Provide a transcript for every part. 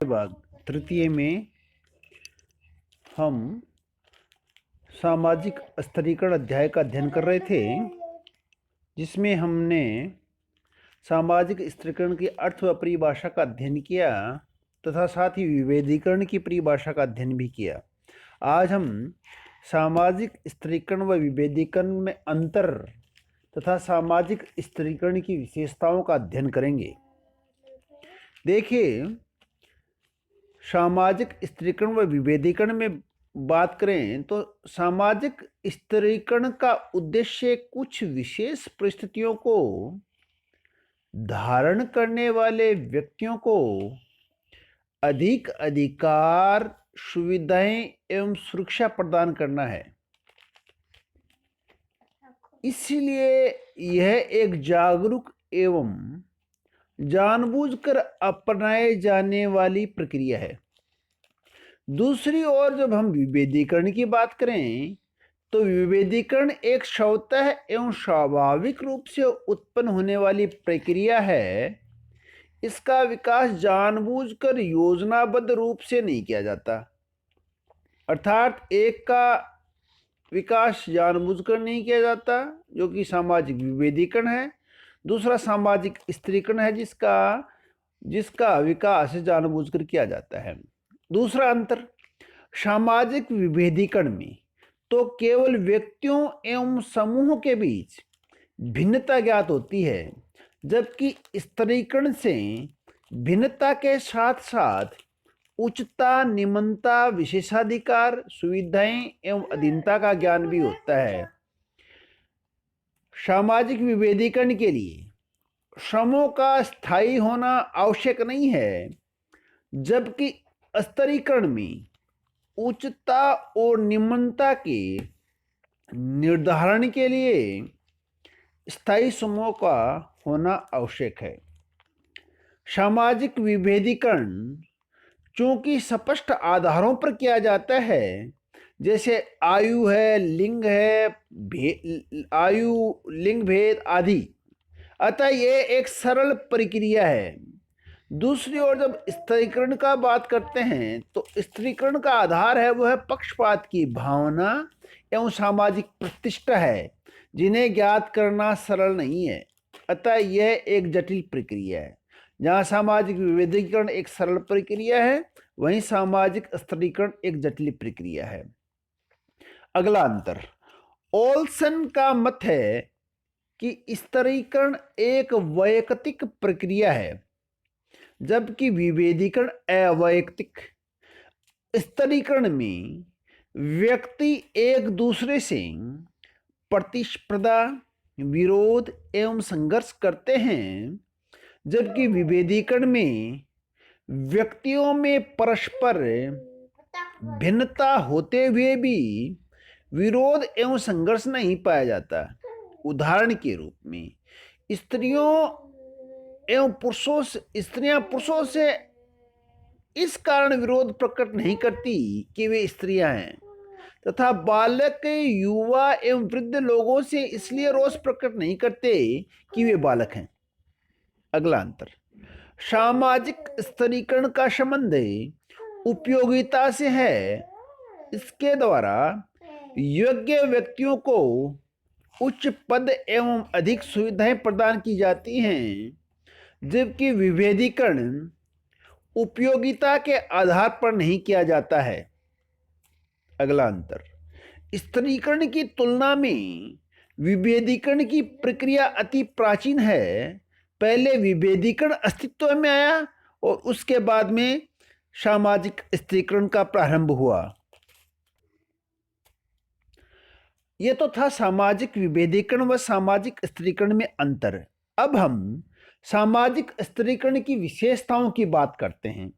भाग तृतीय में हम सामाजिक स्तरीकरण अध्याय का अध्ययन कर रहे थे, जिसमें हमने सामाजिक स्तरीकरण की अर्थ व परिभाषा का अध्ययन किया तथा साथ ही विभेदीकरण की परिभाषा का अध्ययन भी किया। आज हम सामाजिक स्तरीकरण व विभेदीकरण में अंतर तथा सामाजिक स्तरीकरण की विशेषताओं का अध्ययन करेंगे। देखिए, सामाजिक स्तरीकरण व विभेदीकरण में बात करें तो सामाजिक स्तरीकरण का उद्देश्य कुछ विशेष परिस्थितियों को धारण करने वाले व्यक्तियों को अधिक अधिकार, सुविधाएं एवं सुरक्षा प्रदान करना है। इसलिए यह एक जागरूक एवं जानबूझकर अपनाए जाने वाली प्रक्रिया है। दूसरी ओर जब हम विभेदीकरण की बात करें तो विभेदीकरण एक स्वतः एवं स्वाभाविक रूप से उत्पन्न होने वाली प्रक्रिया है। इसका विकास जानबूझकर योजनाबद्ध रूप से नहीं किया जाता, अर्थात एक का विकास जानबूझकर नहीं किया जाता, जो कि सामाजिक विभेदीकरण है। दूसरा सामाजिक स्तरीकरण है, जिसका विकास जानबूझकर किया जाता है। दूसरा अंतर, सामाजिक विभेदीकरण में तो केवल व्यक्तियों एवं समूहों के बीच भिन्नता ज्ञात होती है, जबकि स्तरीकरण से भिन्नता के साथ साथ उच्चता, निम्नता, विशेषाधिकार, सुविधाएं एवं अधीनता का ज्ञान भी होता है। सामाजिक विभेदीकरण के लिए समूह का स्थायी होना आवश्यक नहीं है, जबकि स्तरीकरण में उच्चता और निम्नता के निर्धारण के लिए स्थायी समूह का होना आवश्यक है। सामाजिक विभेदीकरण चूंकि स्पष्ट आधारों पर किया जाता है, जैसे आयु है, लिंग है, आयु, लिंग भेद आदि, अतः यह एक सरल प्रक्रिया है। दूसरी ओर जब स्तरीकरण का बात करते हैं तो स्तरीकरण का आधार है वह पक्षपात की भावना एवं सामाजिक प्रतिष्ठा है, जिन्हें ज्ञात करना सरल नहीं है। अतः यह एक जटिल प्रक्रिया है। जहाँ सामाजिक विभेदीकरण एक सरल प्रक्रिया है, वहीं सामाजिक स्तरीकरण एक जटिल प्रक्रिया है। अगला अंतर, ओल्सन का मत है कि स्तरीकरण एक वैयक्तिक प्रक्रिया है, जबकि विभेदीकरण अवैयक्तिक। स्तरीकरण में व्यक्ति एक दूसरे से प्रतिस्पर्धा, विरोध एवं संघर्ष करते हैं, जबकि विभेदीकरण में व्यक्तियों में परस्पर भिन्नता होते हुए भी विरोध एवं संघर्ष नहीं पाया जाता। उदाहरण के रूप में स्त्रियां पुरुषों से इस कारण विरोध प्रकट नहीं करती कि वे स्त्रियां हैं, तथा बालक, युवा एवं वृद्ध लोगों से इसलिए रोष प्रकट नहीं करते कि वे बालक हैं। अगला अंतर, सामाजिक स्तरीकरण का संबंध उपयोगिता से है। इसके द्वारा योग्य व्यक्तियों को उच्च पद एवं अधिक सुविधाएं प्रदान की जाती हैं, जबकि विभेदीकरण उपयोगिता के आधार पर नहीं किया जाता है। अगला अंतर, स्तरीकरण की तुलना में विभेदीकरण की प्रक्रिया अति प्राचीन है। पहले विभेदीकरण अस्तित्व में आया और उसके बाद में सामाजिक स्तरीकरण का प्रारंभ हुआ। यह तो था सामाजिक विभेदीकरण व सामाजिक स्तरीकरण में अंतर। अब हम सामाजिक स्तरीकरण की विशेषताओं की बात करते हैं।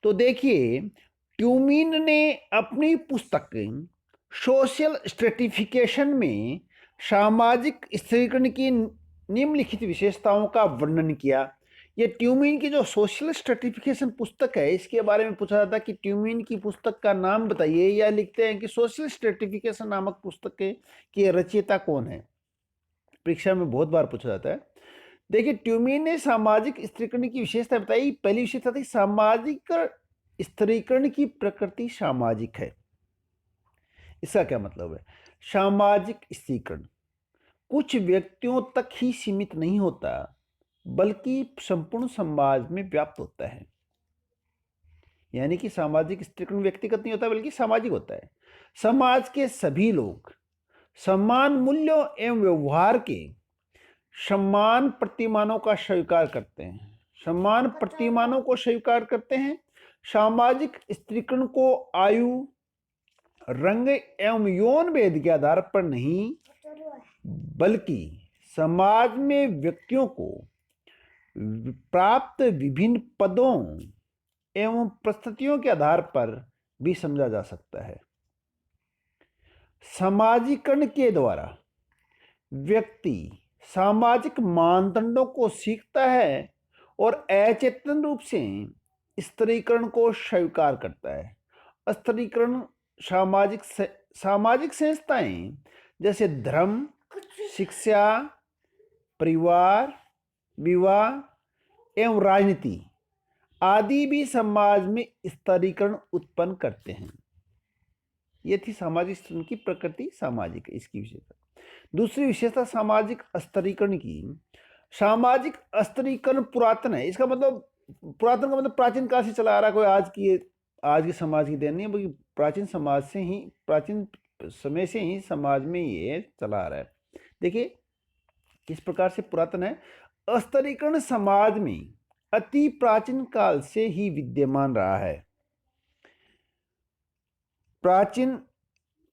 तो देखिए, ट्यूमिन ने अपनी पुस्तक सोशल स्ट्रेटिफिकेशन में सामाजिक स्तरीकरण की निम्नलिखित विशेषताओं का वर्णन किया। ये ट्यूमिन की जो सोशल स्ट्रेटिफिकेशन पुस्तक है, इसके बारे में पूछा जाता है कि ट्यूमिन की पुस्तक का नाम बताइए, या लिखते हैं कि सोशल स्ट्रेटिफिकेशन नामक पुस्तक के रचयिता कौन है। परीक्षा में बहुत बार पूछा जाता है। देखिए, ट्यूमिन ने सामाजिक स्तरीकरण की विशेषता बताई। पहली विशेषता थी सामाजिक स्त्रीकरण की प्रकृति सामाजिक है। इसका क्या मतलब है? सामाजिक स्त्रीकरण कुछ व्यक्तियों तक ही सीमित नहीं होता, बल्कि संपूर्ण समाज में व्याप्त होता है। यानी कि सामाजिक स्त्रीकरण व्यक्तिगत नहीं होता, बल्कि सामाजिक होता है। समाज के सभी लोग समान मूल्यों एवं व्यवहार के समान प्रतिमानों का स्वीकार करते हैं। समान प्रतिमानों को स्वीकार करते हैं। सामाजिक स्त्रीकरण को आयु, रंग एवं यौन भेद के आधार पर नहीं, बल्कि समाज में व्यक्तियों को प्राप्त विभिन्न पदों एवं परिस्थितियों के आधार पर भी समझा जा सकता है। समाजीकरण के द्वारा व्यक्ति सामाजिक मानदंडों को सीखता है और अचेतन रूप से स्त्रीकरण को स्वीकार करता है। स्त्रीकरण सामाजिक संस्थाएं जैसे धर्म, शिक्षा, परिवार, विवाह एवं राजनीति आदि भी समाज में स्त्रीकरण उत्पन्न करते हैं। ये थी सामाजिक स्त्रीकरण की प्रकृति, सामाजिक है इसकी विशेषता। दूसरी विशेषता सामाजिक स्त्रीकरण की, सामाजिक स्त्रीकरण पुरातन है। इसका मतलब, पुरातन का मतलब प्राचीन काल से चला आ रहा है, कोई आज के समाज की देन नहीं है, बल्कि प्राचीन समाज से ही, प्राचीन समय से ही समाज में ये चला आ रहा है। देखिए किस प्रकार से पुरातन है। स्त्रीकरण समाज में अति प्राचीन काल से ही विद्यमान रहा है। प्राचीन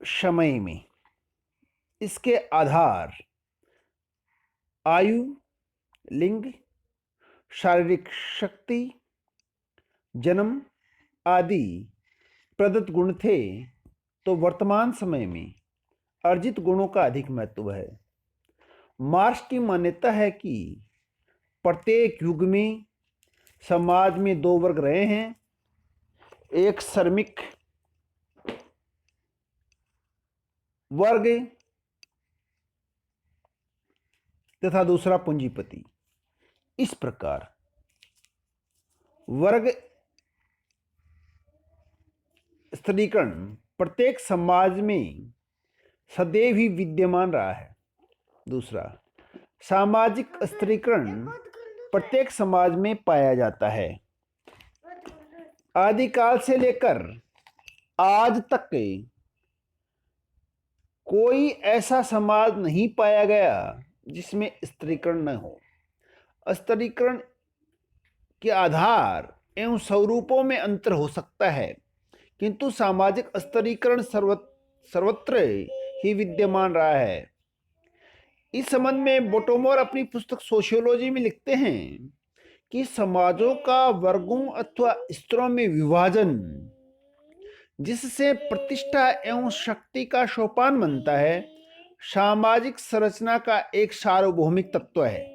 समय में इसके आधार आयु, लिंग, शारीरिक शक्ति, जन्म आदि प्रदत्त गुण थे, तो वर्तमान समय में अर्जित गुणों का अधिक महत्व है। मार्क्स की मान्यता है कि प्रत्येक युग में समाज में दो वर्ग रहे हैं, एक श्रमिक वर्ग तथा दूसरा पूंजीपति। इस प्रकार वर्ग स्त्रीकरण प्रत्येक समाज में सदैव ही विद्यमान रहा है। दूसरा, सामाजिक स्त्रीकरण प्रत्येक समाज में पाया जाता है। आदिकाल से लेकर आज तक कोई ऐसा समाज नहीं पाया गया जिसमें स्त्रीकरण न हो। स्त्रीकरण के आधार एवं स्वरूपों में अंतर हो सकता है, किंतु सामाजिक स्त्रीकरण सर्वत्र ही विद्यमान रहा है। इस संबंध में बोटोमोर अपनी पुस्तक सोशियोलॉजी में लिखते हैं कि समाजों का वर्गों अथवा स्तरों में विभाजन, जिससे प्रतिष्ठा एवं शक्ति का सोपान बनता है, सामाजिक संरचना का एक सार्वभौमिक तत्व है।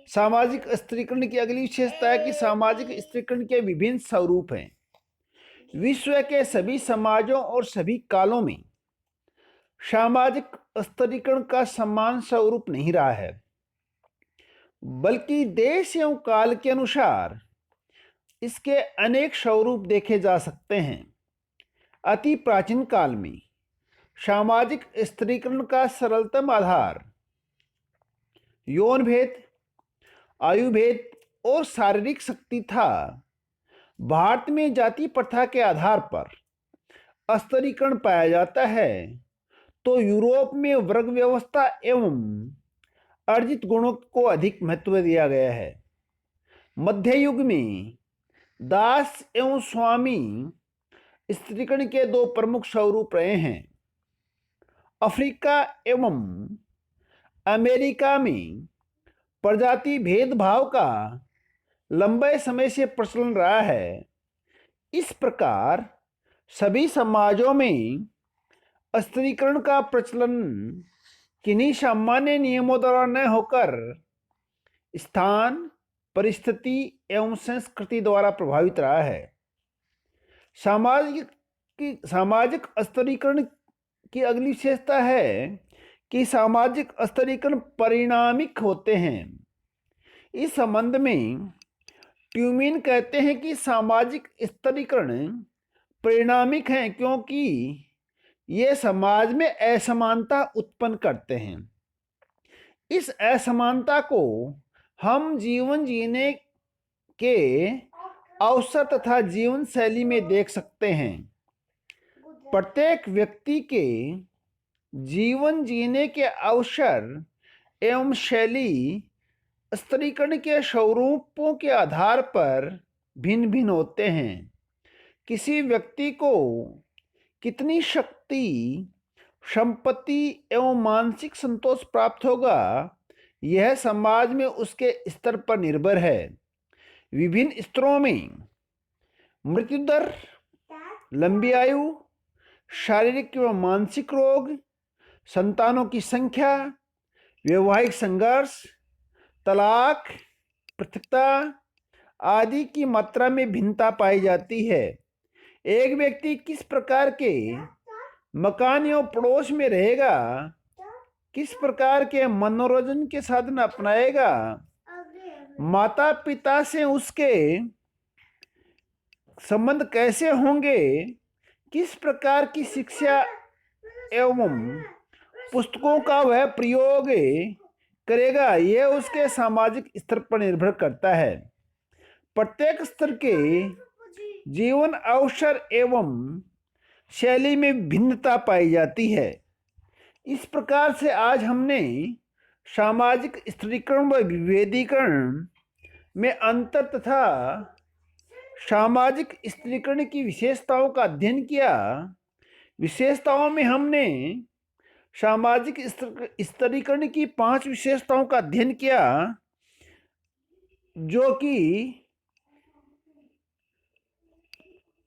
सामाजिक स्त्रीकरण की अगली विशेषता है कि सामाजिक स्त्रीकरण के विभिन्न स्वरूप हैं। विश्व के सभी समाजों और सभी कालों में सामाजिक स्त्रीकरण का समान स्वरूप नहीं रहा है, बल्कि देश एवं काल के अनुसार इसके अनेक स्वरूप देखे जा सकते हैं। अति प्राचीन काल में सामाजिक स्त्रीकरण का सरलतम आधार यौन भेद, आयु भेद और शारीरिक शक्ति था। भारत में जाति प्रथा के आधार पर स्त्रीकरण पाया जाता है, तो यूरोप में वर्ग व्यवस्था एवं अर्जित गुणों को अधिक महत्व दिया गया है। मध्य युग में दास एवं स्वामी स्त्रीकरण के दो प्रमुख स्वरूप रहे हैं। अफ्रीका एवं अमेरिका में प्रजाति भेदभाव का लंबे समय से प्रचलन रहा है। इस प्रकार सभी समाजों में स्त्रीकरण का प्रचलन किन्हीं सामान्य नियमों द्वारा न होकर स्थान, परिस्थिति एवं संस्कृति द्वारा प्रभावित रहा है। सामाजिक स्त्रीकरण की अगली विशेषता है कि सामाजिक स्त्रीकरण परिणामिक होते हैं। इस संबंध में ट्यूमिन कहते हैं कि सामाजिक स्तरीकरण परिणामिक हैं क्योंकि ये समाज में असमानता उत्पन्न करते हैं। इस असमानता को हम जीवन जीने के अवसर तथा जीवन शैली में देख सकते हैं। प्रत्येक व्यक्ति के जीवन जीने के अवसर एवं शैली स्तरीकरण के स्वरूपों के आधार पर भिन्न भिन्न होते हैं। किसी व्यक्ति को कितनी शक्ति, संपत्ति एवं मानसिक संतोष प्राप्त होगा, यह समाज में उसके स्तर पर निर्भर है। विभिन्न स्तरों में मृत्यु दर, लंबी आयु, शारीरिक एवं मानसिक रोग, संतानों की संख्या, वैवाहिक संघर्ष, तलाक, पृथकता आदि की मात्रा में भिन्नता पाई जाती है। एक व्यक्ति किस प्रकार के मकान एवं पड़ोस में रहेगा, किस प्रकार के मनोरंजन के साधन अपनाएगा, माता पिता से उसके संबंध कैसे होंगे, किस प्रकार की शिक्षा एवं पुस्तकों का वह प्रयोग करेगा, यह उसके सामाजिक स्तर पर निर्भर करता है। प्रत्येक स्तर के जीवन अवसर एवं शैली में भिन्नता पाई जाती है। इस प्रकार से आज हमने सामाजिक स्तरीकरण व विभेदीकरण में अंतर तथा सामाजिक स्तरीकरण की विशेषताओं का अध्ययन किया। विशेषताओं में हमने सामाजिक स्तरीकरण की 5 विशेषताओं का अध्ययन किया जो कि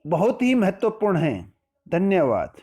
बहुत ही महत्वपूर्ण हैं। धन्यवाद।